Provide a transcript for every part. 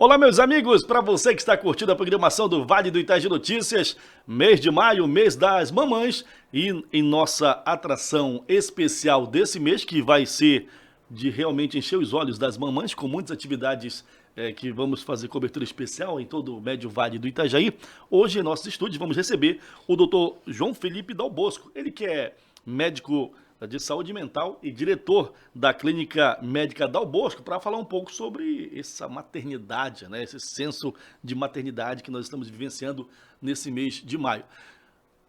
Olá, meus amigos, para você que está curtindo a programação do Vale do Itajaí Notícias, mês de maio, mês das mamães, e em nossa atração especial desse mês, que vai ser de realmente encher os olhos das mamães, com muitas atividades que vamos fazer cobertura especial em todo o Médio Vale do Itajaí. Hoje, em nossos estúdios, vamos receber o Dr. João Felipe Dal Bosco, ele que é médico de saúde mental e diretor da Clínica Médica Dal Bosco, para falar um pouco sobre essa maternidade, né? Esse senso de maternidade que nós estamos vivenciando nesse mês de maio.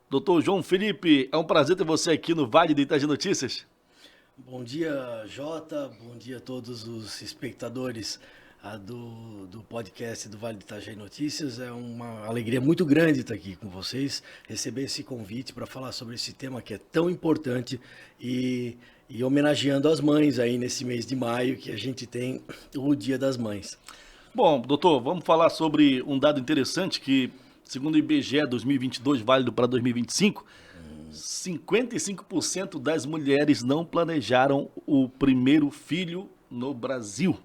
Doutor João Felipe, é um prazer ter você aqui no Vale do Itajaí Notícias. Bom dia, Jota. Bom dia a todos os espectadores do podcast do Vale do Itajaí Notícias. É uma alegria muito grande estar aqui com vocês, receber esse convite para falar sobre esse tema que é tão importante e homenageando as mães aí nesse mês de maio que a gente tem o Dia das Mães. Bom, doutor, vamos falar sobre um dado interessante que, segundo o IBGE 2022, válido para 2025, 55% das mulheres não planejaram o primeiro filho no Brasil.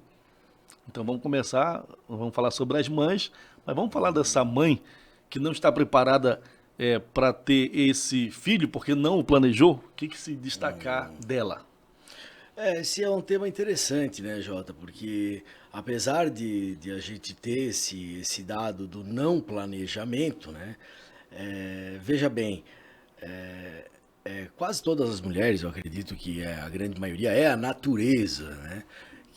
Então vamos falar sobre as mães, mas vamos falar dessa mãe que não está preparada para ter esse filho porque não o planejou. O que se destacar dela? Esse é um tema interessante, né, Jota? Porque apesar de a gente ter esse dado do não planejamento, né? Veja bem, quase todas as mulheres, eu acredito que a grande maioria é a natureza, né?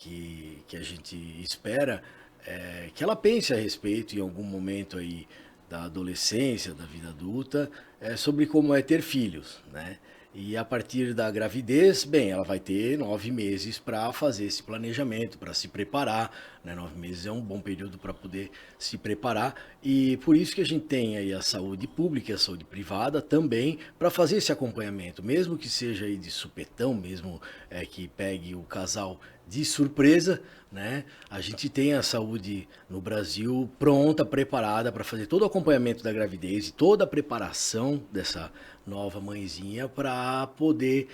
Que a gente espera que ela pense a respeito em algum momento aí da adolescência, da vida adulta, sobre como é ter filhos, né? E a partir da gravidez, bem, ela vai ter 9 meses para fazer esse planejamento, para se preparar, né? 9 meses é um bom período para poder se preparar e por isso que a gente tem aí a saúde pública e a saúde privada também para fazer esse acompanhamento, mesmo que seja aí de supetão, mesmo que pegue o casal de surpresa, né? A gente tem a saúde no Brasil pronta, preparada para fazer todo o acompanhamento da gravidez e toda a preparação dessa nova mãezinha para poder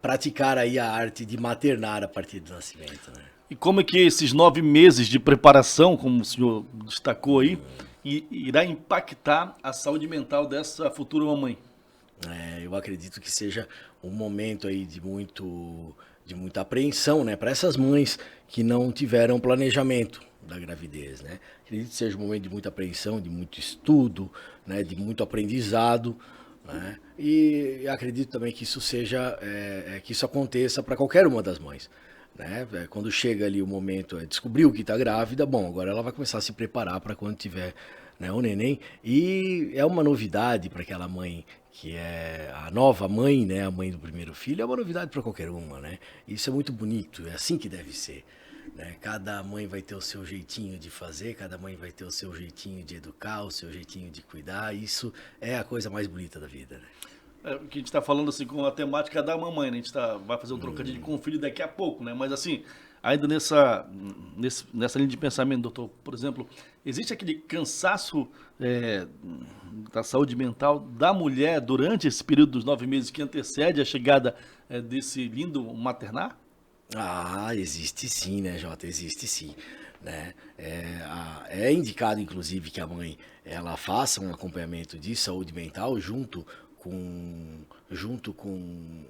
praticar aí a arte de maternar a partir do nascimento, né? E como é que esses 9 meses de preparação, como o senhor destacou aí, irá impactar a saúde mental dessa futura mamãe? Eu acredito que seja um momento aí de muita apreensão, né, para essas mães que não tiveram planejamento da gravidez, né? Acredito que seja um momento de muita apreensão, de muito estudo, né, de muito aprendizado, né? E acredito também que isso seja, que isso aconteça para qualquer uma das mães, né? Quando chega ali o momento, descobriu que está grávida, bom, agora ela vai começar a se preparar para quando tiver, né, o neném. E é uma novidade para aquela mãe que é a nova mãe, né, a mãe do primeiro filho, é uma novidade para qualquer uma, né? Isso é muito bonito, é assim que deve ser, né? Cada mãe vai ter o seu jeitinho de fazer, cada mãe vai ter o seu jeitinho de educar, o seu jeitinho de cuidar. Isso é a coisa mais bonita da vida, né? O que a gente está falando assim com a temática da mamãe, né? A gente vai fazer um trocadilho com o filho daqui a pouco, né? Mas assim, ainda nessa linha de pensamento, doutor, por exemplo, existe aquele cansaço da saúde mental da mulher durante esse período dos 9 meses que antecede a chegada desse lindo maternar? Existe sim, né, Jota? Existe sim, né? É indicado, inclusive, que a mãe ela faça um acompanhamento de saúde mental junto com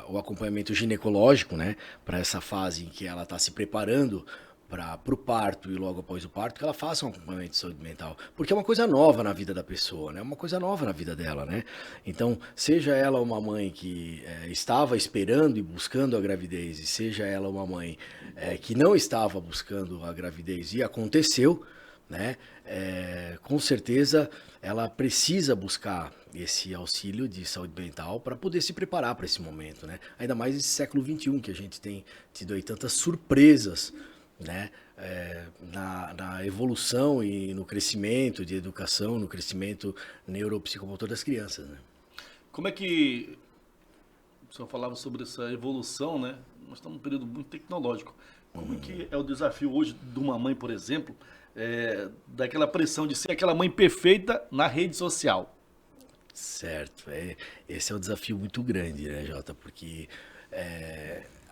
o acompanhamento ginecológico, né, para essa fase em que ela está se preparando para o parto e logo após o parto, que ela faça um acompanhamento de saúde mental, porque é uma coisa nova na vida da pessoa, né, uma coisa nova na vida dela, né. Então, seja ela uma mãe que estava esperando e buscando a gravidez, e seja ela uma mãe que não estava buscando a gravidez e aconteceu, né, com certeza ela precisa buscar esse auxílio de saúde mental para poder se preparar para esse momento, né? Ainda mais esse século XXI que a gente tem tido aí tantas surpresas, né? Na evolução e no crescimento de educação, no crescimento neuropsicomotor das crianças, né? Como é que o senhor falava sobre essa evolução, né? Nós estamos num período muito tecnológico. Como é que é o desafio hoje de uma mãe, por exemplo, daquela pressão de ser aquela mãe perfeita na rede social? Certo, esse é um desafio muito grande, né, Jota? Porque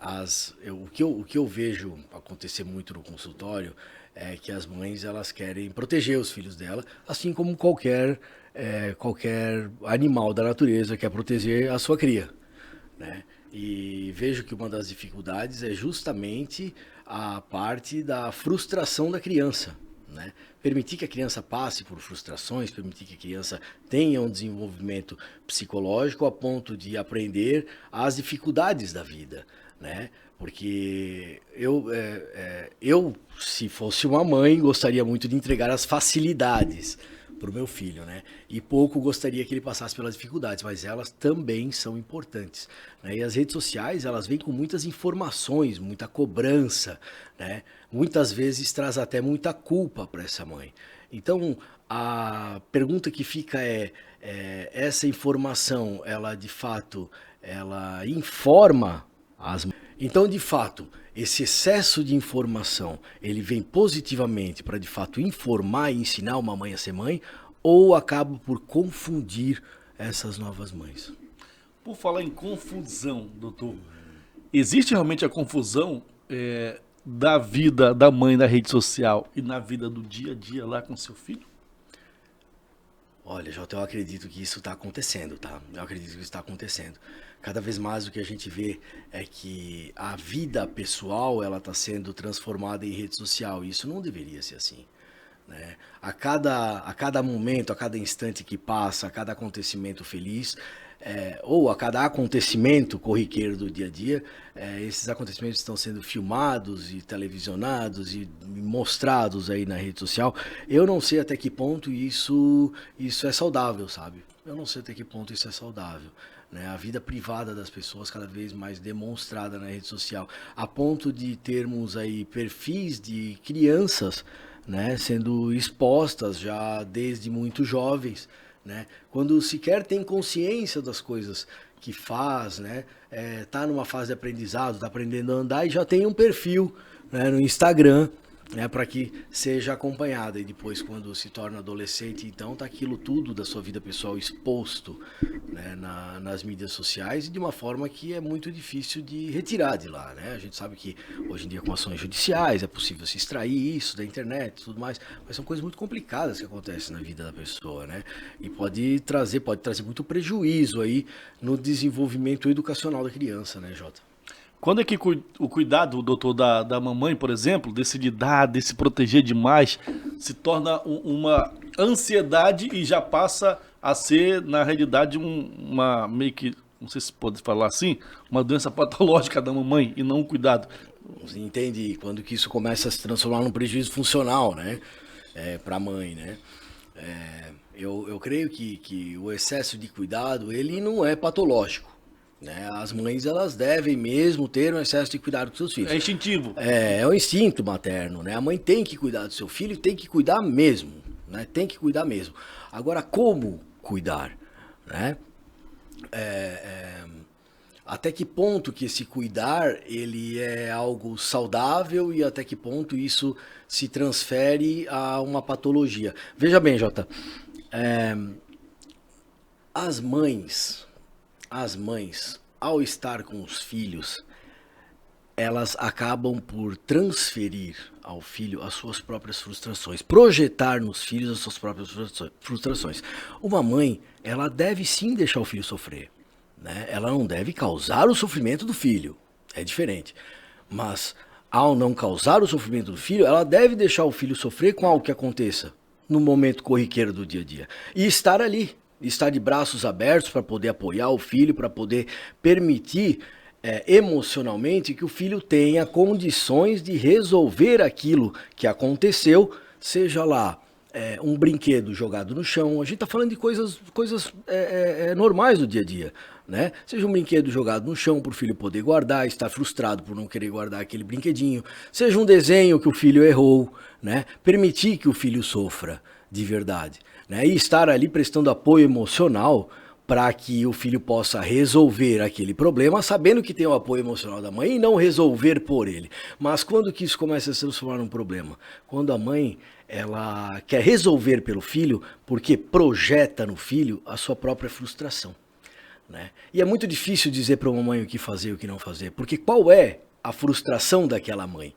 O que eu vejo acontecer muito no consultório é que as mães elas querem proteger os filhos dela, assim como qualquer animal da natureza quer proteger a sua cria, né? E vejo que uma das dificuldades é justamente a parte da frustração da criança, né? Permitir que a criança passe por frustrações, permitir que a criança tenha um desenvolvimento psicológico a ponto de aprender as dificuldades da vida, né? Porque eu, se fosse uma mãe, gostaria muito de entregar as facilidades para o meu filho, né? E pouco gostaria que ele passasse pelas dificuldades, mas elas também são importantes, né? E as redes sociais, elas vêm com muitas informações, muita cobrança, né? Muitas vezes traz até muita culpa para essa mãe. Então, a pergunta que fica essa informação, ela de fato, ela informa as mães? Então, de fato, esse excesso de informação, ele vem positivamente para, de fato, informar e ensinar uma mãe a ser mãe, ou acaba por confundir essas novas mães? Por falar em confusão, doutor, existe realmente a confusão da vida da mãe na rede social e na vida do dia a dia lá com seu filho? Olha, Jota, eu acredito que isso está acontecendo, tá? Eu acredito que isso está acontecendo. Cada vez mais o que a gente vê é que a vida pessoal, ela está sendo transformada em rede social. E isso não deveria ser assim, né? A cada momento, a cada instante que passa, a cada acontecimento feliz, ou a cada acontecimento corriqueiro do dia a dia, esses acontecimentos estão sendo filmados e televisionados e mostrados aí na rede social. Eu não sei até que ponto isso é saudável, sabe? Eu não sei até que ponto isso é saudável, né? A vida privada das pessoas cada vez mais demonstrada na rede social, a ponto de termos aí perfis de crianças, né, sendo expostas já desde muito jovens, né, quando sequer tem consciência das coisas que faz, né, tá numa fase de aprendizado, tá aprendendo a andar e já tem um perfil, né, no Instagram, né, para que seja acompanhada. E depois, quando se torna adolescente, então tá aquilo tudo da sua vida pessoal exposto, né, nas mídias sociais, e de uma forma que é muito difícil de retirar de lá, né? A gente sabe que hoje em dia com ações judiciais é possível se extrair isso da internet e tudo mais, mas são coisas muito complicadas que acontecem na vida da pessoa, né? E pode trazer muito prejuízo aí no desenvolvimento educacional da criança, né, Jota? Quando é que o cuidado, doutor, da mamãe, por exemplo, desse de dar, desse proteger demais, se torna uma ansiedade e já passa a ser, na realidade, uma meio que, não sei se pode falar assim, uma doença patológica da mamãe e não um cuidado? Você entende quando que isso começa a se transformar num prejuízo funcional, né? Para a mãe, né? Eu creio que o excesso de cuidado, ele não é patológico, né? As mães, elas devem mesmo ter um excesso de cuidado com seus filhos. É instintivo. É um instinto materno, né? A mãe tem que cuidar do seu filho e tem que cuidar mesmo, né? Tem que cuidar mesmo. Agora, como cuidar, né? Até que ponto que esse cuidar, ele é algo saudável e até que ponto isso se transfere a uma patologia. Veja bem, Jota, as mães, ao estar com os filhos, elas acabam por transferir ao filho as suas próprias frustrações, projetar nos filhos as suas próprias frustrações. Uma mãe, ela deve sim deixar o filho sofrer, né? Ela não deve causar o sofrimento do filho, é diferente. Mas, ao não causar o sofrimento do filho, ela deve deixar o filho sofrer com algo que aconteça no momento corriqueiro do dia a dia. E estar ali, estar de braços abertos para poder apoiar o filho, para poder permitir emocionalmente que o filho tenha condições de resolver aquilo que aconteceu, seja lá um brinquedo jogado no chão. A gente está falando de coisas normais do dia a dia, né? Seja um brinquedo jogado no chão para o filho poder guardar, estar frustrado por não querer guardar aquele brinquedinho. Seja um desenho que o filho errou, né? Permitir que o filho sofra de verdade, né? E estar ali prestando apoio emocional para que o filho possa resolver aquele problema, sabendo que tem o apoio emocional da mãe e não resolver por ele. Mas quando que isso começa a se transformar num problema? Quando a mãe, ela quer resolver pelo filho porque projeta no filho a sua própria frustração, né? E é muito difícil dizer para uma mãe o que fazer e o que não fazer, porque qual é a frustração daquela mãe?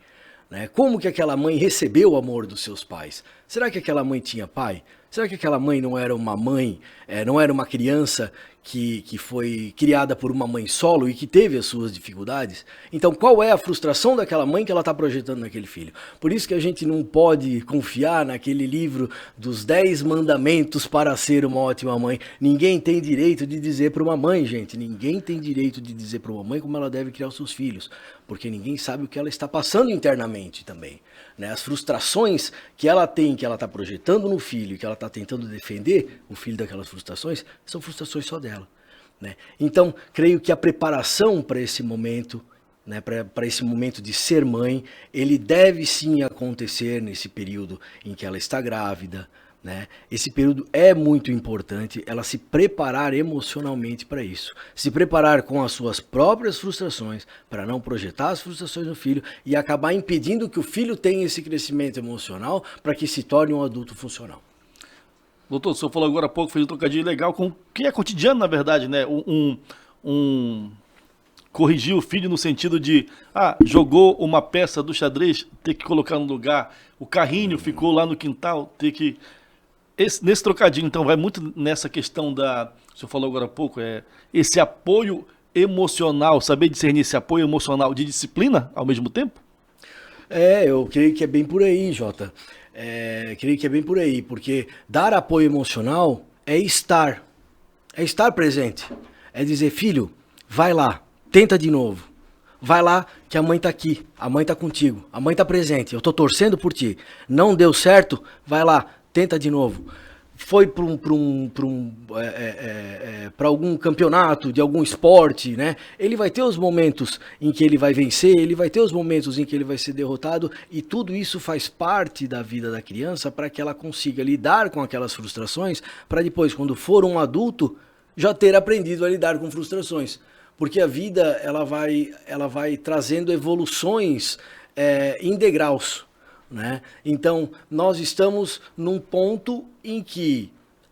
Né? Como que aquela mãe recebeu o amor dos seus pais? Será que aquela mãe tinha pai? Será que aquela mãe não era uma mãe, não era uma criança que foi criada por uma mãe solo e que teve as suas dificuldades? Então, qual é a frustração daquela mãe que ela está projetando naquele filho? Por isso que a gente não pode confiar naquele livro dos 10 mandamentos para ser uma ótima mãe. Ninguém tem direito de dizer para uma mãe, gente, ninguém tem direito de dizer para uma mãe como ela deve criar os seus filhos, porque ninguém sabe o que ela está passando internamente também. Né? As frustrações que ela tem, que ela está projetando no filho, que ela está tentando defender o filho daquelas frustrações, são frustrações só dela. Né? Então, creio que a preparação para esse momento, né, para esse momento de ser mãe, ele deve sim acontecer nesse período em que ela está grávida. Né? Esse período é muito importante, ela se preparar emocionalmente para isso. Se preparar com as suas próprias frustrações, para não projetar as frustrações no filho e acabar impedindo que o filho tenha esse crescimento emocional para que se torne um adulto funcional. Doutor, o senhor falou agora há pouco, fez um trocadilho legal com o que é cotidiano, na verdade, né? Corrigir o filho no sentido de, jogou uma peça do xadrez, ter que colocar no lugar, o carrinho ficou lá no quintal, ter que... Nesse trocadilho, então, vai muito nessa questão da... O senhor falou agora há pouco, esse apoio emocional, saber discernir esse apoio emocional de disciplina ao mesmo tempo? Eu creio que é bem por aí, Jota. Creio que é bem por aí, porque dar apoio emocional é estar presente. É dizer, filho, vai lá, tenta de novo. Vai lá que a mãe tá aqui, a mãe tá contigo, a mãe tá presente, eu tô torcendo por ti. Não deu certo, vai lá, tenta de novo. Foi para algum campeonato de algum esporte, né? Ele vai ter os momentos em que ele vai vencer, ele vai ter os momentos em que ele vai ser derrotado, e tudo isso faz parte da vida da criança para que ela consiga lidar com aquelas frustrações, para depois, quando for um adulto, já ter aprendido a lidar com frustrações. Porque a vida ela vai trazendo evoluções em degraus. Né? Então, nós estamos num ponto em que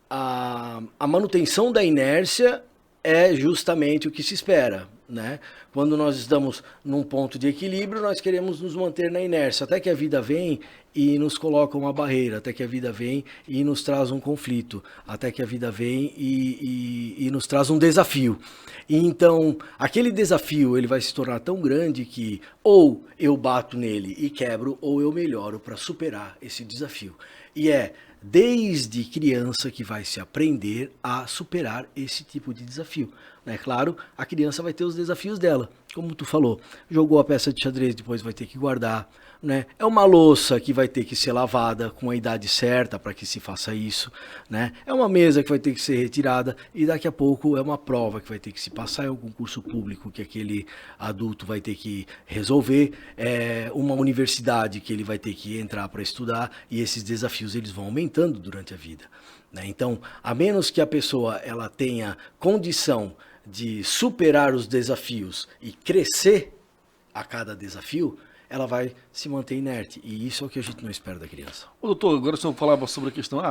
a manutenção da inércia é justamente o que se espera. Né? Quando nós estamos num ponto de equilíbrio, nós queremos nos manter na inércia, até que a vida vem e nos coloca uma barreira, até que a vida vem e nos traz um conflito, até que a vida vem e nos traz um desafio. E então, aquele desafio ele vai se tornar tão grande que ou eu bato nele e quebro, ou eu melhoro para superar esse desafio. E é desde criança que vai se aprender a superar esse tipo de desafio. É claro, a criança vai ter os desafios dela, como tu falou, jogou a peça de xadrez, depois vai ter que guardar, né? É uma louça que vai ter que ser lavada com a idade certa para que se faça isso, né? É uma mesa que vai ter que ser retirada e daqui a pouco é uma prova que vai ter que se passar em algum concurso público que aquele adulto vai ter que resolver, uma universidade que ele vai ter que entrar para estudar, e esses desafios eles vão aumentando durante a vida, né? Então, a menos que a pessoa ela tenha condição de superar os desafios e crescer a cada desafio, ela vai se manter inerte. E isso é o que a gente não espera da criança. Ô, doutor, agora o senhor falava sobre a questão,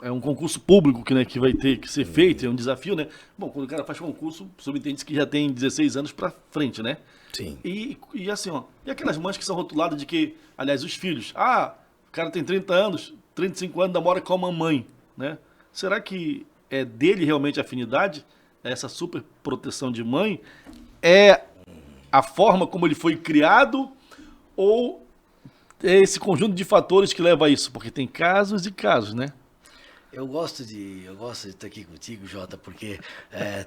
é um concurso público que vai ter que ser feito, é um desafio, né? Bom, quando o cara faz concurso, subentende que já tem 16 anos pra frente, né? Sim. E assim, e aquelas mães que são rotuladas de que, aliás, os filhos, o cara tem 30 anos, 35 anos, namora com a mamãe, né? Será que é dele realmente a afinidade? Essa super proteção de mãe? É a forma como ele foi criado? Ou é esse conjunto de fatores que leva a isso? Porque tem casos e casos, né? Eu gosto de estar aqui contigo, Jota, porque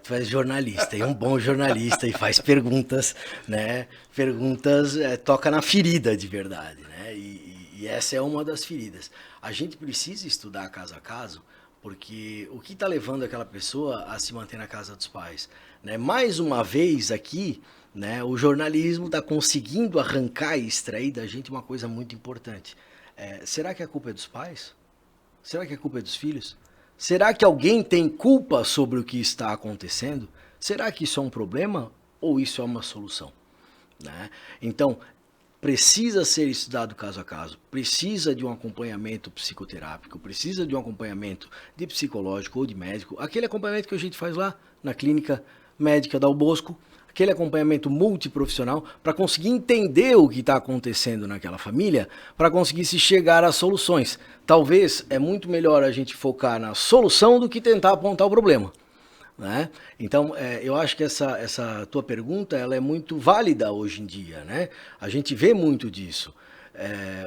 tu és jornalista, e um bom jornalista, e faz perguntas, né? Perguntas, toca na ferida de verdade, né? E essa é uma das feridas. A gente precisa estudar caso a caso, porque o que está levando aquela pessoa a se manter na casa dos pais, né? Mais uma vez aqui, né, o jornalismo está conseguindo arrancar e extrair da gente uma coisa muito importante. Será que a culpa é dos pais? Será que a culpa é dos filhos? Será que alguém tem culpa sobre o que está acontecendo? Será que isso é um problema ou isso é uma solução? Né? Então, precisa ser estudado caso a caso, precisa de um acompanhamento psicoterápico, precisa de um acompanhamento de psicológico ou de médico, aquele acompanhamento que a gente faz lá na clínica médica Dal Bosco, aquele acompanhamento multiprofissional para conseguir entender o que está acontecendo naquela família, para conseguir se chegar às soluções. Talvez é muito melhor a gente focar na solução do que tentar apontar o problema. Né? Então, eu acho que essa tua pergunta ela é muito válida hoje em dia. Né? A gente vê muito disso.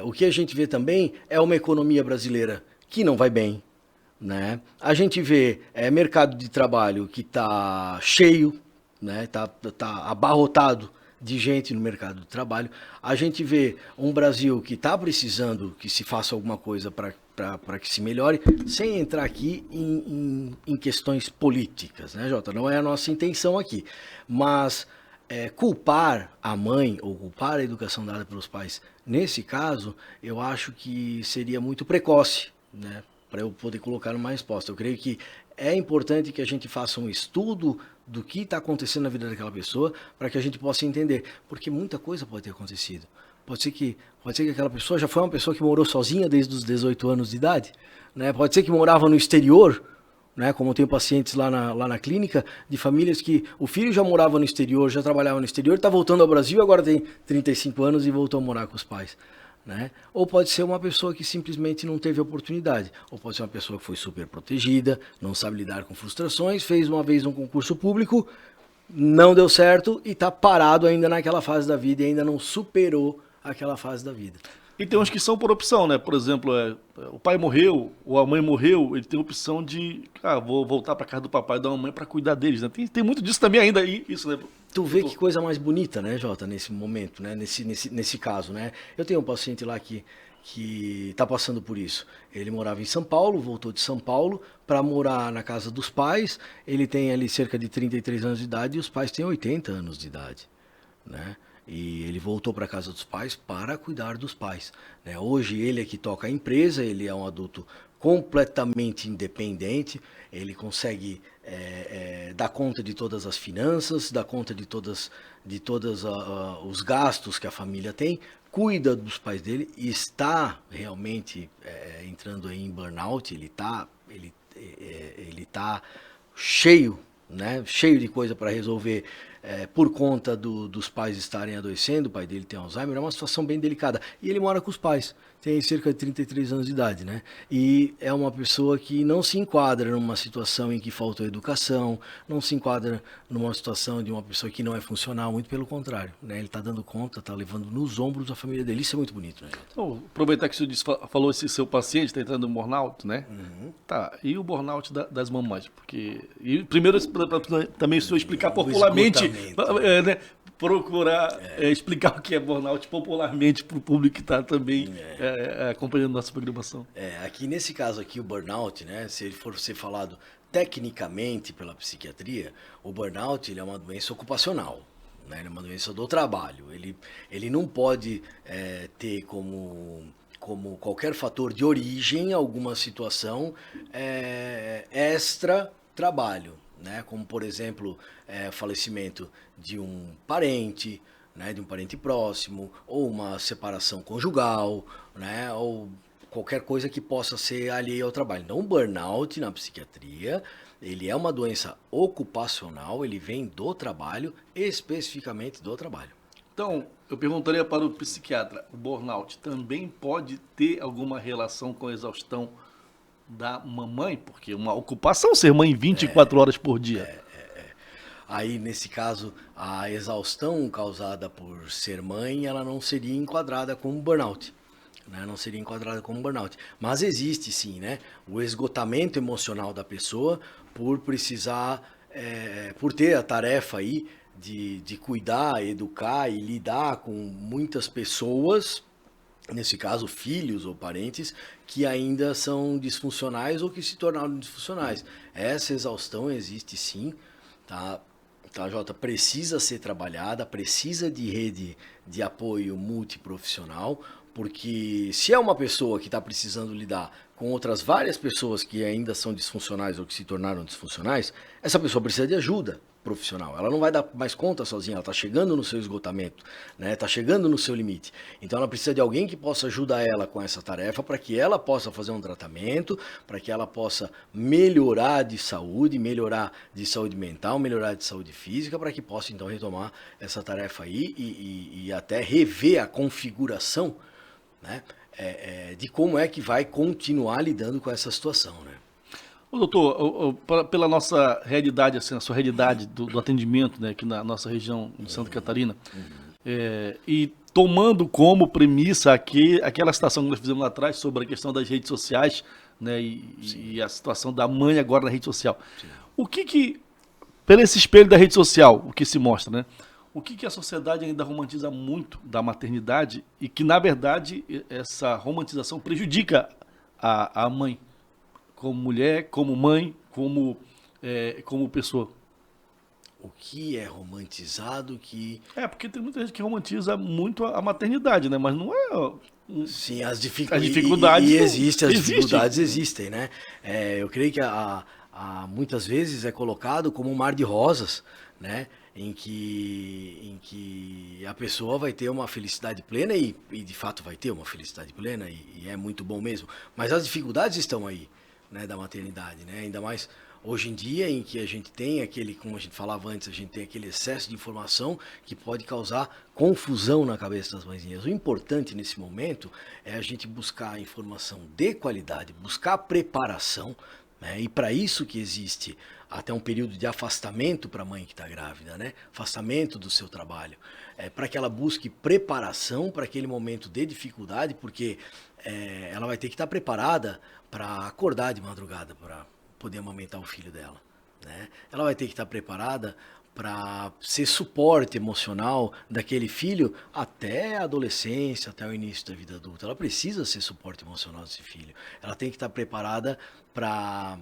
O que a gente vê também é uma economia brasileira que não vai bem. Né? A gente vê mercado de trabalho que está cheio, né? Tá abarrotado de gente no mercado de trabalho. A gente vê um Brasil que está precisando que se faça alguma coisa para que se melhore, sem entrar aqui em questões políticas, né, Jota? Não é a nossa intenção aqui. Mas culpar a mãe ou culpar a educação dada pelos pais, nesse caso, eu acho que seria muito precoce, né, para eu poder colocar uma resposta. Eu creio que é importante que a gente faça um estudo do que está acontecendo na vida daquela pessoa para que a gente possa entender, porque muita coisa pode ter acontecido. Pode ser que aquela pessoa já foi uma pessoa que morou sozinha desde os 18 anos de idade, né? Pode ser que morava no exterior, né? Como eu tenho pacientes lá na clínica, de famílias que o filho já morava no exterior, já trabalhava no exterior, está voltando ao Brasil, agora tem 35 anos e voltou a morar com os pais. Né? Ou pode ser uma pessoa que simplesmente não teve oportunidade, ou pode ser uma pessoa que foi super protegida, não sabe lidar com frustrações, fez uma vez um concurso público, não deu certo e está parado ainda naquela fase da vida e ainda não superou aquela fase da vida. E tem uns que são por opção, né? Por exemplo, o pai morreu, ou a mãe morreu, ele tem a opção de, vou voltar para casa do papai e da mamãe para cuidar deles, né? Tem muito disso também ainda, isso, né? Tu vê que coisa mais bonita, né, Jota, nesse momento, né? Nesse caso, né? Eu tenho um paciente lá que está passando por isso. Ele morava em São Paulo, voltou de São Paulo para morar na casa dos pais. Ele tem ali cerca de 33 anos de idade e os pais têm 80 anos de idade, né? E ele voltou para a casa dos pais para cuidar dos pais, né? Hoje ele é que toca a empresa, ele é um adulto completamente independente, ele consegue dar conta de todas as finanças, dar conta de todos os gastos que a família tem, cuida dos pais dele e está realmente entrando aí em burnout, ele tá cheio, né? Cheio de coisa para resolver por conta dos pais estarem adoecendo, o pai dele tem Alzheimer, é uma situação bem delicada. E ele mora com os pais, tem cerca de 33 anos de idade, né? E é uma pessoa que não se enquadra numa situação em que faltou educação, não se enquadra numa situação de uma pessoa que não é funcional, muito pelo contrário, né? Ele está dando conta, está levando nos ombros a família dele, isso é muito bonito, né? Então, aproveitar que você falou esse seu paciente está entrando no burnout, né? Uhum. Tá, e o burnout das mamães? Porque, primeiro, também se eu explicar popularmente, né? Procurar explicar o que é burnout popularmente para o público que está também acompanhando nossa programação. Aqui nesse caso aqui, o burnout, né, se ele for ser falado tecnicamente pela psiquiatria, o burnout ele é uma doença ocupacional, né, ele é uma doença do trabalho. Ele não pode ter como qualquer fator de origem alguma situação extra trabalho, né? Como, por exemplo, falecimento de um parente, né? De um parente próximo, ou uma separação conjugal, né? Ou qualquer coisa que possa ser alheia ao trabalho. Então, o burnout na psiquiatria, ele é uma doença ocupacional, ele vem do trabalho, especificamente do trabalho. Então, eu perguntaria para o psiquiatra, o burnout também pode ter alguma relação com a exaustão da mamãe? Porque uma ocupação ser mãe 24 horas por dia. Aí, nesse caso, a exaustão causada por ser mãe, ela não seria enquadrada como burnout. Né? Não seria enquadrada como burnout. Mas existe sim, né? O esgotamento emocional da pessoa por precisar, por ter a tarefa aí de cuidar, educar e lidar com muitas pessoas, nesse caso filhos ou parentes, que ainda são disfuncionais ou que se tornaram disfuncionais. Essa exaustão existe sim, tá, Jota? Precisa ser trabalhada, precisa de rede de apoio multiprofissional, porque se é uma pessoa que está precisando lidar com outras várias pessoas que ainda são disfuncionais ou que se tornaram disfuncionais, essa pessoa precisa de ajuda profissional. Ela não vai dar mais conta sozinha, ela está chegando no seu esgotamento, né? Está chegando no seu limite. Então ela precisa de alguém que possa ajudar ela com essa tarefa para que ela possa fazer um tratamento, para que ela possa melhorar de saúde mental, melhorar de saúde física, para que possa então retomar essa tarefa aí e até rever a configuração, né? De como é que vai continuar lidando com essa situação, né? Ô, doutor, pela nossa realidade, assim, a sua realidade do atendimento, né, aqui na nossa região de Santa Catarina, e tomando como premissa aquela situação que nós fizemos lá atrás sobre a questão das redes sociais, né, e a situação da mãe agora na rede social. Sim. O que, pelo esse espelho da rede social, o que se mostra, né? O que a sociedade ainda romantiza muito da maternidade e que, na verdade, essa romantização prejudica a mãe, como mulher, como mãe, como pessoa? O que é romantizado que... porque tem muita gente que romantiza muito a maternidade, né? Mas não é... Sim, as dificuldades... dificuldades existem, né? Eu creio que muitas vezes é colocado como um mar de rosas, né? Em que a pessoa vai ter uma felicidade plena e de fato vai ter uma felicidade plena e é muito bom mesmo. Mas as dificuldades estão aí, né, da maternidade, né? Ainda mais hoje em dia em que a gente tem como a gente falava antes, a gente tem aquele excesso de informação que pode causar confusão na cabeça das mãezinhas. O importante nesse momento é a gente buscar informação de qualidade, buscar preparação, né? E para isso que existe até um período de afastamento para a mãe que está grávida, né? Afastamento do seu trabalho, para que ela busque preparação para aquele momento de dificuldade, porque ela vai ter que estar preparada para acordar de madrugada, para poder amamentar o filho dela, né? Ela vai ter que estar preparada para ser suporte emocional daquele filho até a adolescência, até o início da vida adulta. Ela precisa ser suporte emocional desse filho. Ela tem que estar preparada para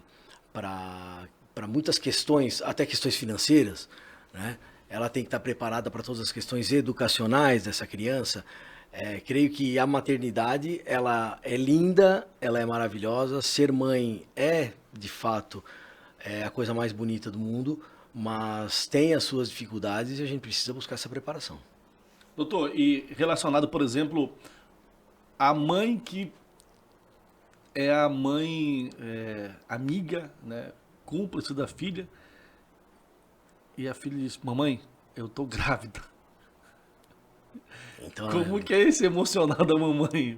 muitas questões, até questões financeiras, né? Ela tem que estar preparada para todas as questões educacionais dessa criança. Creio que a maternidade, ela é linda, ela é maravilhosa. Ser mãe de fato, a coisa mais bonita do mundo, mas tem as suas dificuldades e a gente precisa buscar essa preparação. Doutor, e relacionado, por exemplo, a mãe que é a mãe amiga, né, cúmplice da filha, e a filha diz: mamãe, eu tô grávida. Então, como que é esse emocional da mamãe?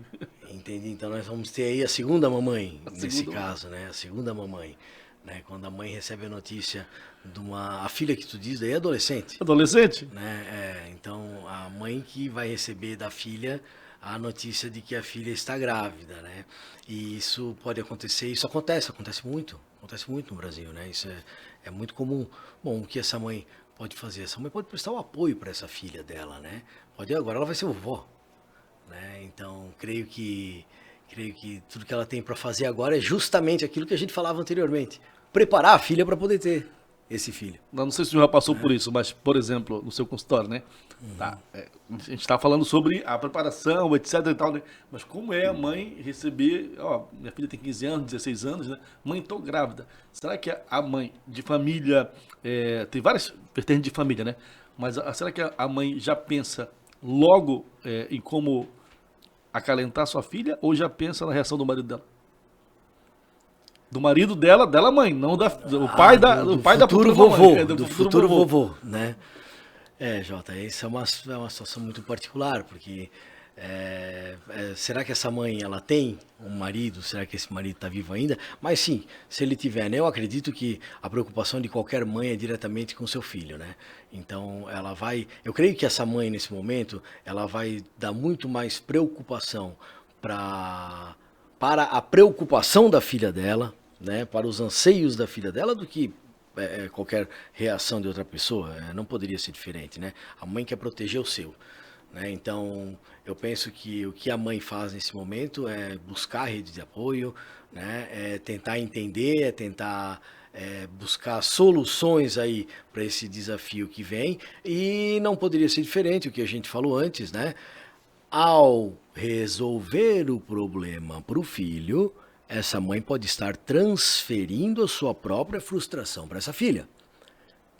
Entendi, então nós vamos ter aí a segunda mamãe, nesse caso, né? A segunda mamãe, né? Quando a mãe recebe a notícia a filha que tu diz daí é adolescente. Adolescente? Né? Então a mãe que vai receber da filha a notícia de que a filha está grávida, né? E isso pode acontecer, isso acontece muito no Brasil, né? Isso é muito comum. Bom, o que essa mãe pode fazer? Essa mãe pode prestar o apoio para essa filha dela, né? Agora ela vai ser vovó, né? Então creio que tudo que ela tem para fazer agora é justamente aquilo que a gente falava anteriormente, preparar a filha para poder ter esse filho. Não sei se o senhor já passou por isso, mas, por exemplo, no seu consultório, né? Tá, a gente está falando sobre a preparação, etc e tal, né? Mas como é a mãe receber, minha filha tem 15 anos, 16 anos, né? Mãe, tô grávida. Será que a mãe de família, tem várias vertentes de família, né? Mas será que a mãe já pensa logo em como acalentar sua filha ou já pensa na reação do marido dela? Do marido dela mãe, não do pai do pai da futuro vovô, do futuro vovô, né? Jota, essa é uma situação muito particular, porque será que essa mãe ela tem um marido? Será que esse marido está vivo ainda? Mas sim, se ele tiver, né? Eu acredito que a preocupação de qualquer mãe é diretamente com seu filho, né? Então eu creio que essa mãe nesse momento, ela vai dar muito mais preocupação para a preocupação da filha dela, né? Para os anseios da filha dela, do que qualquer reação de outra pessoa. Não poderia ser diferente, né? A mãe quer proteger o seu, né? Então eu penso que o que a mãe faz nesse momento é buscar rede de apoio, né? É tentar entender, tentar buscar soluções aí para esse desafio que vem, e não poderia ser diferente o que a gente falou antes, né? Ao resolver o problema para o filho, essa mãe pode estar transferindo a sua própria frustração para essa filha.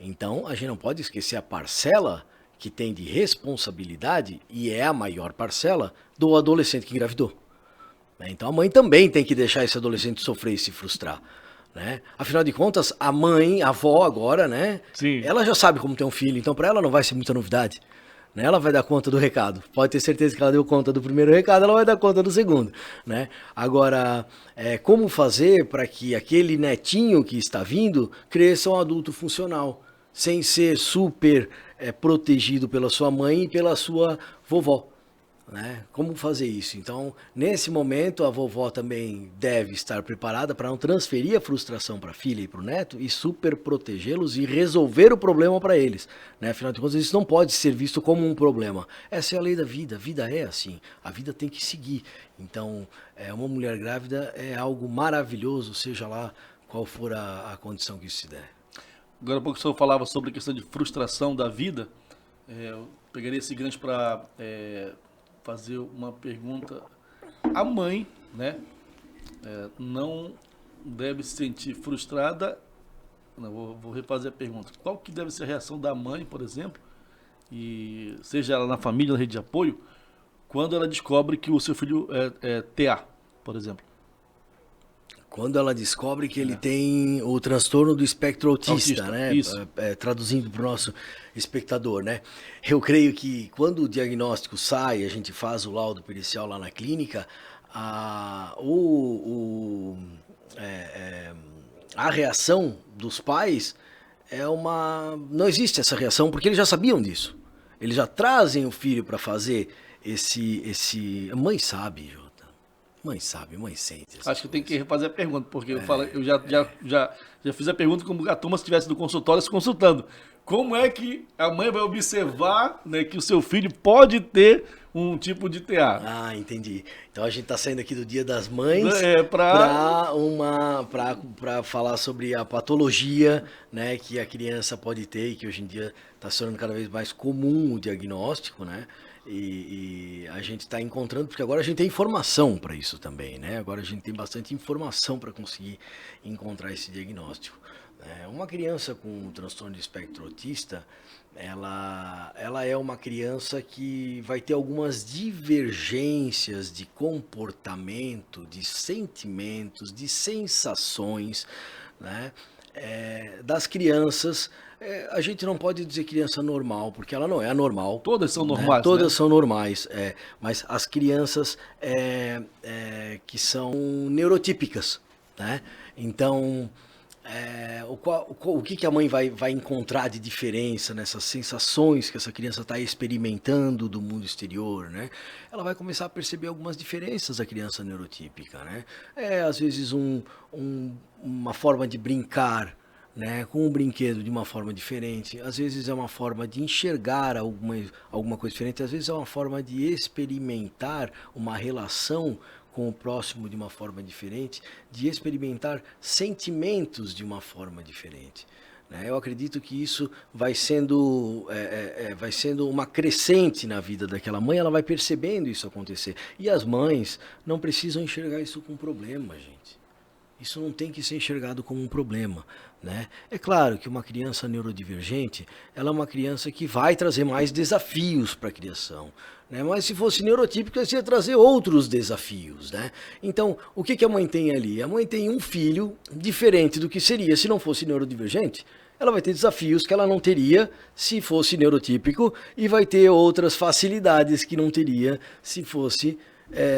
Então, a gente não pode esquecer a parcela que tem de responsabilidade, e é a maior parcela, do adolescente que engravidou. Então, a mãe também tem que deixar esse adolescente sofrer e se frustrar. Né? Afinal de contas, a mãe, a avó agora, né? Sim. Ela já sabe como ter um filho, então para ela não vai ser muita novidade. Né? Ela vai dar conta do recado. Pode ter certeza que ela deu conta do primeiro recado, ela vai dar conta do segundo. Né? Agora, como fazer para que aquele netinho que está vindo cresça um adulto funcional, sem ser super protegido pela sua mãe e pela sua vovó? Né? Como fazer isso? Então, nesse momento, a vovó também deve estar preparada para não transferir a frustração para a filha e para o neto e super protegê-los e resolver o problema para eles. Né? Afinal de contas, isso não pode ser visto como um problema. Essa é a lei da vida. A vida é assim. A vida tem que seguir. Então, uma mulher grávida é algo maravilhoso, seja lá qual for a condição que isso se der. Agora há pouco o senhor falava sobre a questão de frustração da vida. Eu pegaria esse gancho para fazer uma pergunta. A mãe, né, não deve se sentir frustrada. Não, vou refazer a pergunta. Qual que deve ser a reação da mãe, por exemplo, e seja ela na família, na rede de apoio, quando ela descobre que o seu filho é TA, por exemplo? Quando ela descobre que ele tem o transtorno do espectro autista, né? Traduzindo para o nosso espectador, né? Eu creio que quando o diagnóstico sai, a gente faz o laudo pericial lá na clínica, a reação dos pais não existe essa reação, porque eles já sabiam disso. Eles já trazem o filho para fazer A mãe sabe, Jô. Mãe sabe, mãe sente. Acho que eu tenho que refazer a pergunta, porque eu já fiz a pergunta como a turma estivesse no consultório se consultando. Como é que a mãe vai observar, né, que o seu filho pode ter um tipo de TA? Ah, entendi. Então a gente está saindo aqui do Dia das Mães para falar sobre a patologia, né, que a criança pode ter e que hoje em dia está se tornando cada vez mais comum o diagnóstico, né? E a gente está encontrando, porque agora a gente tem informação para isso também, né? Agora a gente tem bastante informação para conseguir encontrar esse diagnóstico. Uma criança com transtorno de espectro autista, ela é uma criança que vai ter algumas divergências de comportamento, de sentimentos, de sensações, né? Das crianças. A gente não pode dizer criança normal, porque ela não é anormal. Todas são normais, Todas né? são normais, mas as crianças que são neurotípicas, né? Então, o que a mãe vai encontrar de diferença nessas sensações que essa criança está experimentando do mundo exterior, né? Ela vai começar a perceber algumas diferenças da criança neurotípica, né? Às vezes uma forma de brincar, né, com um brinquedo de uma forma diferente, às vezes é uma forma de enxergar alguma coisa diferente, às vezes é uma forma de experimentar uma relação com o próximo de uma forma diferente, de experimentar sentimentos de uma forma diferente. Eu acredito que isso vai sendo uma crescente na vida daquela mãe, ela vai percebendo isso acontecer. E as mães não precisam enxergar isso como um problema, gente. Isso não tem que ser enxergado como um problema, né? É claro que uma criança neurodivergente, ela é uma criança que vai trazer mais desafios para a criação, né? Mas se fosse neurotípica, ia trazer outros desafios, né? Então, o que a mãe tem ali? A mãe tem um filho diferente do que seria se não fosse neurodivergente. Ela vai ter desafios que ela não teria se fosse neurotípico e vai ter outras facilidades que não teria se fosse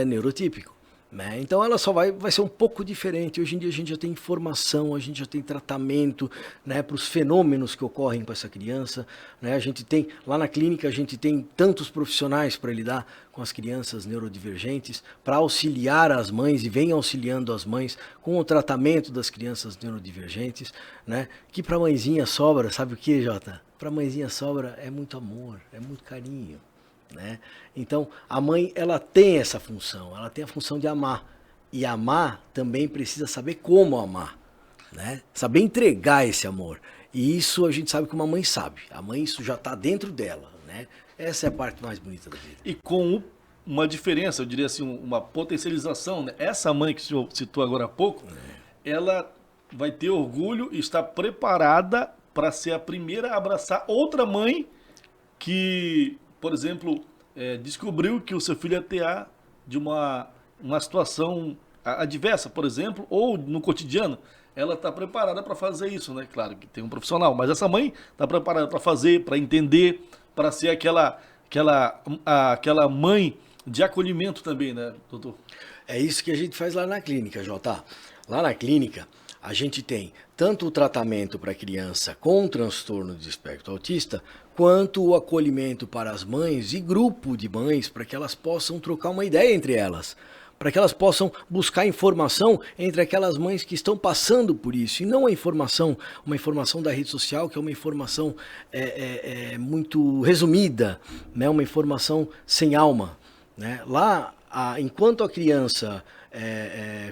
neurotípico. Né? Então ela só vai ser um pouco diferente. Hoje em dia a gente já tem informação, a gente já tem tratamento, né, para os fenômenos que ocorrem com essa criança, né? A gente tem, lá na clínica a gente tem tantos profissionais para lidar com as crianças neurodivergentes, para auxiliar as mães e vem auxiliando as mães com o tratamento das crianças neurodivergentes, né? Que para a mãezinha sobra, sabe o que, Jota? Para a mãezinha sobra é muito amor, é muito carinho. Né? Então a mãe ela tem essa função, ela tem a função de amar, e amar também precisa saber como amar, né? Saber entregar esse amor, e isso a gente sabe que uma mãe sabe, a mãe isso já está dentro dela, né? Essa é a parte mais bonita da vida. E com uma diferença, eu diria assim, uma potencialização, né? Essa mãe que o senhor citou agora há pouco, ela vai ter orgulho e está preparada para ser a primeira a abraçar outra mãe que, por exemplo, descobriu que o seu filho é TA de uma situação adversa, por exemplo, ou no cotidiano. Ela está preparada para fazer isso, né? Claro que tem um profissional, mas essa mãe está preparada para fazer, para entender, para ser aquela mãe de acolhimento também, né, doutor? É isso que a gente faz lá na clínica, Jota. Lá na clínica, a gente tem tanto o tratamento para criança com transtorno de espectro autista, quanto o acolhimento para as mães e grupo de mães para que elas possam trocar uma ideia entre elas, para que elas possam buscar informação entre aquelas mães que estão passando por isso, e não uma informação da rede social, que é uma informação muito resumida, né? Uma informação sem alma. Né? Lá, enquanto a criança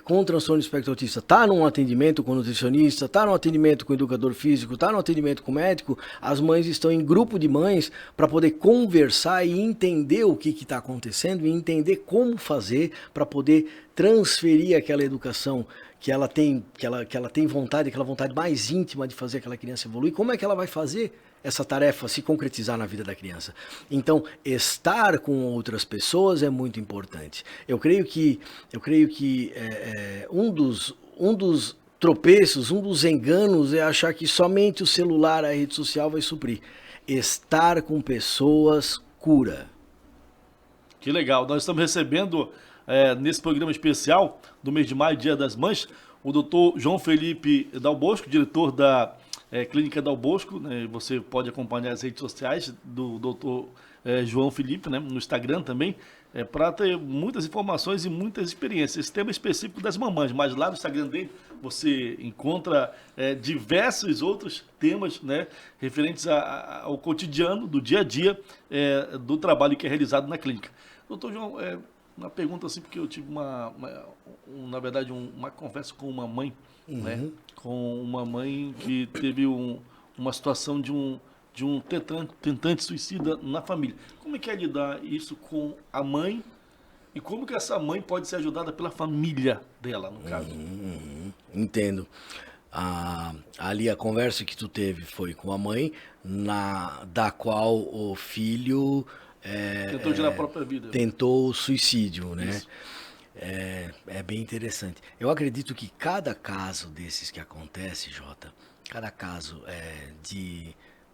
com transtorno de espectro autista está num atendimento com nutricionista, está num atendimento com educador físico, está num atendimento com médico, as mães estão em grupo de mães para poder conversar e entender o que está acontecendo e entender como fazer para poder transferir aquela educação que ela tem, que ela tem vontade, aquela vontade mais íntima de fazer aquela criança evoluir. Como é que ela vai fazer essa tarefa se concretizar na vida da criança? Então, estar com outras pessoas é muito importante. Eu creio que um dos tropeços, um dos enganos é achar que somente o celular, a rede social vai suprir. Estar com pessoas cura. Que legal. Nós estamos recebendo nesse programa especial do mês de maio, Dia das Mães, o doutor João Felipe Dal Bosco, diretor da Clínica Dal Bosco, né? Você pode acompanhar as redes sociais do doutor João Felipe, né? No Instagram também, para ter muitas informações e muitas experiências. Esse tema específico das mamães, mas lá no Instagram dele você encontra diversos outros temas, né? Referentes ao cotidiano, do dia a dia, do trabalho que é realizado na clínica. Doutor João, uma pergunta assim, porque eu tive na verdade, uma conversa com uma mãe, né? Com uma mãe que teve uma situação de um tentante suicida na família. Como é que é lidar isso com a mãe e como que essa mãe pode ser ajudada pela família dela, no caso? Entendo. Ali a conversa que tu teve foi com a mãe, da qual o filho Tentou tirar a própria vida. tentou o suicídio, né? Isso. É bem interessante. Eu acredito que cada caso desses que acontece, Jota, cada caso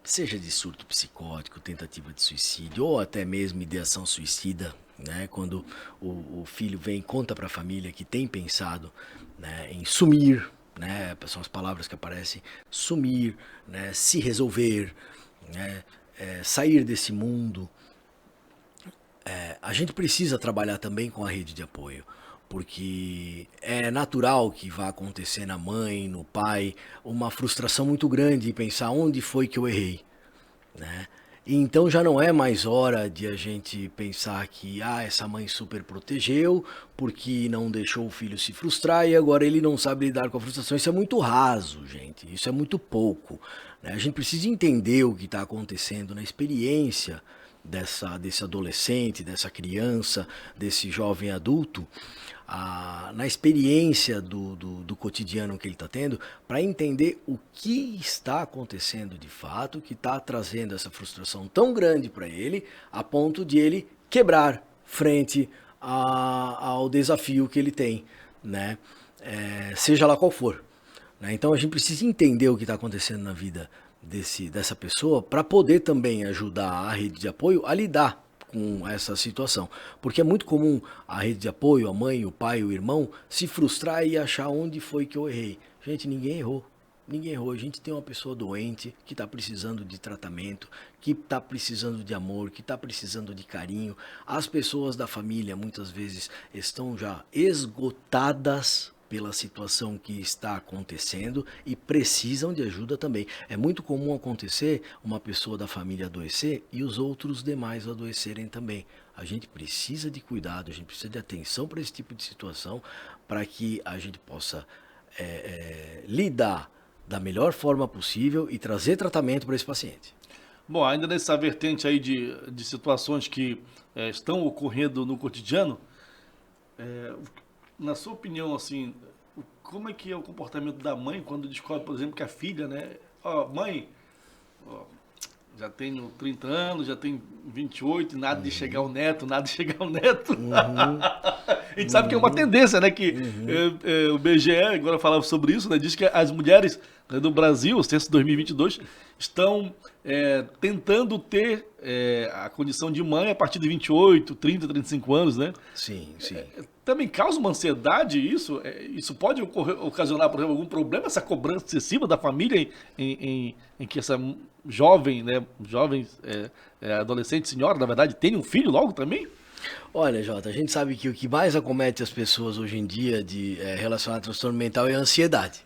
seja de surto psicótico, tentativa de suicídio ou até mesmo ideação suicida, né? Quando o filho vem e conta para a família que tem pensado, né, em sumir, né? São as palavras que aparecem: sumir, né, se resolver, né, sair desse mundo. A gente precisa trabalhar também com a rede de apoio, porque é natural que vá acontecer na mãe, no pai, uma frustração muito grande em pensar onde foi que eu errei, né? E então já não é mais hora de a gente pensar que essa mãe super protegeu porque não deixou o filho se frustrar e agora ele não sabe lidar com a frustração. Isso é muito raso, gente, isso é muito pouco, né? A gente precisa entender o que está acontecendo na experiência desse adolescente, dessa criança, desse jovem adulto, na experiência do cotidiano que ele está tendo, para entender o que está acontecendo de fato, que está trazendo essa frustração tão grande para ele, a ponto de ele quebrar frente ao desafio que ele tem, né? Seja lá qual for, né? Então a gente precisa entender o que está acontecendo na vida dessa pessoa para poder também ajudar a rede de apoio a lidar com essa situação. Porque é muito comum a rede de apoio, a mãe, o pai, o irmão, se frustrar e achar onde foi que eu errei. Gente, ninguém errou. Ninguém errou. A gente tem uma pessoa doente que está precisando de tratamento, que está precisando de amor, que está precisando de carinho. As pessoas da família muitas vezes estão já esgotadas pela situação que está acontecendo e precisam de ajuda também. É muito comum acontecer uma pessoa da família adoecer e os outros demais adoecerem também. A gente precisa de cuidado, a gente precisa de atenção para esse tipo de situação, para que a gente possa lidar da melhor forma possível e trazer tratamento para esse paciente. Bom, ainda nessa vertente aí de situações que estão ocorrendo no cotidiano, é, na sua opinião, assim, como é que é o comportamento da mãe quando descobre, por exemplo, que a filha, né? Ó, mãe, ó, já tenho 30 anos, já tenho 28, nada de chegar ao neto, nada de chegar ao neto. A gente sabe que é uma tendência, né? Que o BGE agora falava sobre isso, né? Diz que as mulheres do Brasil, o censo 2022, estão tentando ter a condição de mãe a partir de 28, 30, 35 anos, né? Sim, sim. Também causa uma ansiedade isso? Isso pode ocasionar, por exemplo, algum problema, essa cobrança excessiva da família em que essa jovem, né, adolescente, senhora, na verdade, tem um filho logo também? Olha, Jota, a gente sabe que o que mais acomete as pessoas hoje em dia de relacionado a transtorno mental é a ansiedade,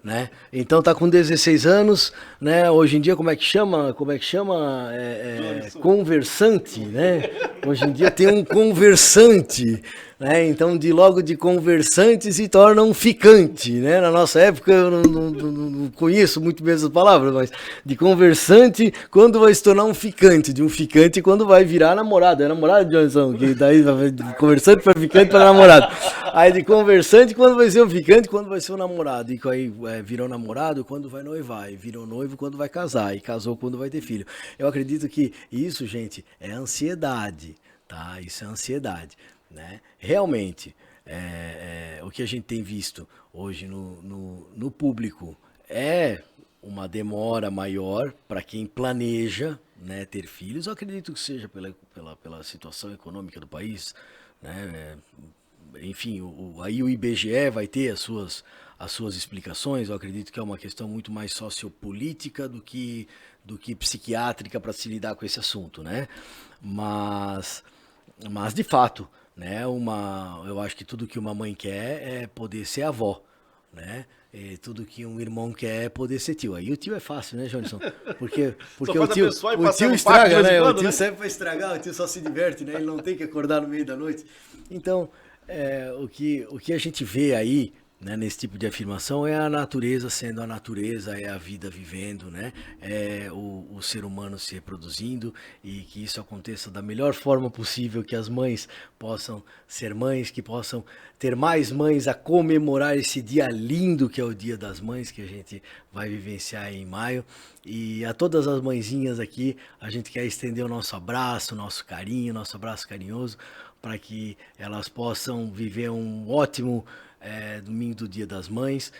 né? Então tá com 16 anos, né? Hoje em dia como é que chama? Conversante, né? Hoje em dia tem um conversante, né? Então logo de conversante se torna um ficante, né? Na nossa época eu não conheço muito bem essas palavras, mas de conversante quando vai se tornar um ficante, de um ficante quando vai virar namorado. É namorado, Johnson? Que daí de conversante para ficante para namorado. Aí de conversante quando vai ser um ficante, quando vai ser um namorado. E aí virou namorado quando vai noivar, e virou noivo quando vai casar, e casou quando vai ter filho. Eu acredito que isso, gente, é ansiedade, tá? Isso é ansiedade, né? Realmente, o que a gente tem visto hoje no público é uma demora maior para quem planeja, né, ter filhos. Eu acredito que seja pela situação econômica do país, né? Enfim, aí o IBGE vai ter as suas explicações. Eu acredito que é uma questão muito mais sociopolítica do que psiquiátrica para se lidar com esse assunto, né? Mas de fato, né? Eu acho que tudo que uma mãe quer é poder ser avó, né? E tudo que um irmão quer é poder ser tio. Aí o tio é fácil, né, Johnson? Porque o tio estraga, né? O tio serve para estragar, o tio só se diverte, né? Ele não tem que acordar no meio da noite. Então, o que a gente vê aí, né, nesse tipo de afirmação é a natureza sendo a natureza, é a vida vivendo, né? É o ser humano se reproduzindo, e que isso aconteça da melhor forma possível, que as mães possam ser mães, que possam ter mais mães a comemorar esse dia lindo que é o Dia das Mães, que a gente vai vivenciar em maio. E a todas as mãezinhas aqui, a gente quer estender o nosso abraço, nosso carinho, nosso abraço carinhoso, para que elas possam viver um ótimo domingo do Dia das Mães,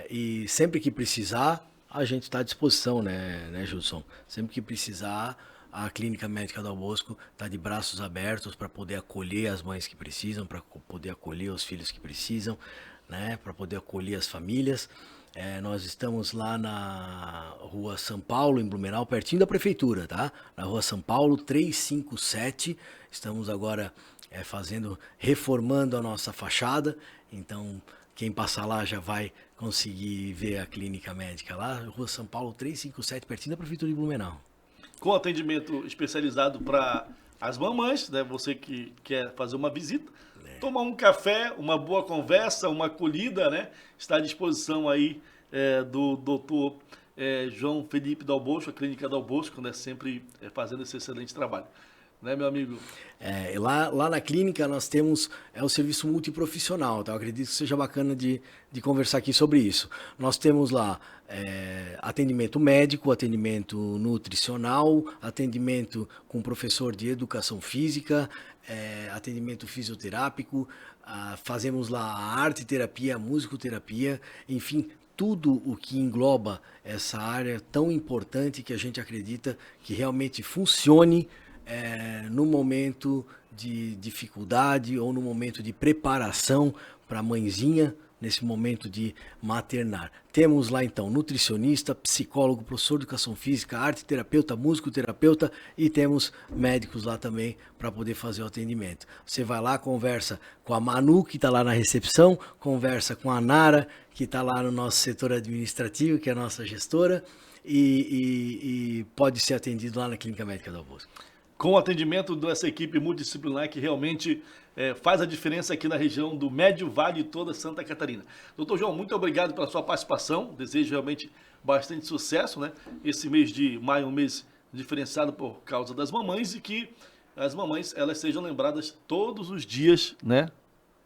e sempre que precisar, a gente está à disposição, né, Gilson? Sempre que precisar, a Clínica Médica Dal Bosco está de braços abertos para poder acolher as mães que precisam, para poder acolher os filhos que precisam, né, para poder acolher as famílias. Nós estamos lá na Rua São Paulo, em Blumenau, pertinho da prefeitura, tá? Na Rua São Paulo, 357. Estamos agora reformando a nossa fachada. Então, quem passar lá já vai conseguir ver a clínica médica lá. Rua São Paulo, 357, pertinho da prefeitura de Blumenau. Com atendimento especializado para as mamães, né? Você que quer fazer uma visita, tomar um café, uma boa conversa, uma acolhida, né? Está à disposição aí do doutor João Felipe Dal Bosco, a Clínica Dal Bosco, né? Sempre fazendo esse excelente trabalho. Né, meu amigo? Lá na clínica nós temos o serviço multiprofissional, tá? Eu acredito que seja bacana de conversar aqui sobre isso. Nós temos lá atendimento médico, atendimento nutricional, atendimento com professor de educação física, atendimento fisioterápico, fazemos lá a arte terapia, a musicoterapia, enfim, tudo o que engloba essa área tão importante que a gente acredita que realmente funcione no momento de dificuldade ou no momento de preparação para a mãezinha, nesse momento de maternar. Temos lá então nutricionista, psicólogo, professor de educação física, arte terapeuta, musicoterapeuta, e temos médicos lá também para poder fazer o atendimento. Você vai lá, conversa com a Manu, que está lá na recepção, conversa com a Nara, que está lá no nosso setor administrativo, que é a nossa gestora, e pode ser atendido lá na Clínica Médica Dal Bosco. Com o atendimento dessa equipe multidisciplinar que realmente faz a diferença aqui na região do Médio Vale e toda Santa Catarina. Doutor João, muito obrigado pela sua participação. Desejo realmente bastante sucesso, né? Esse mês de maio é um mês diferenciado por causa das mamães e que as mamães elas sejam lembradas todos os dias, né?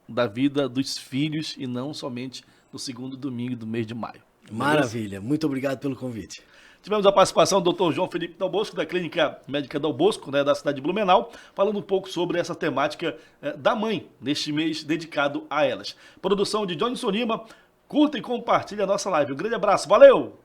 Da vida dos filhos e não somente no segundo domingo do mês de maio. Maravilha, muito obrigado pelo convite. Tivemos a participação do Dr. João Felipe Dal Bosco, da Clínica Médica Dal Bosco, né, da cidade de Blumenau, falando um pouco sobre essa temática da mãe, neste mês dedicado a elas. Produção de Johnson Lima, curta e compartilha a nossa live. Um grande abraço, valeu!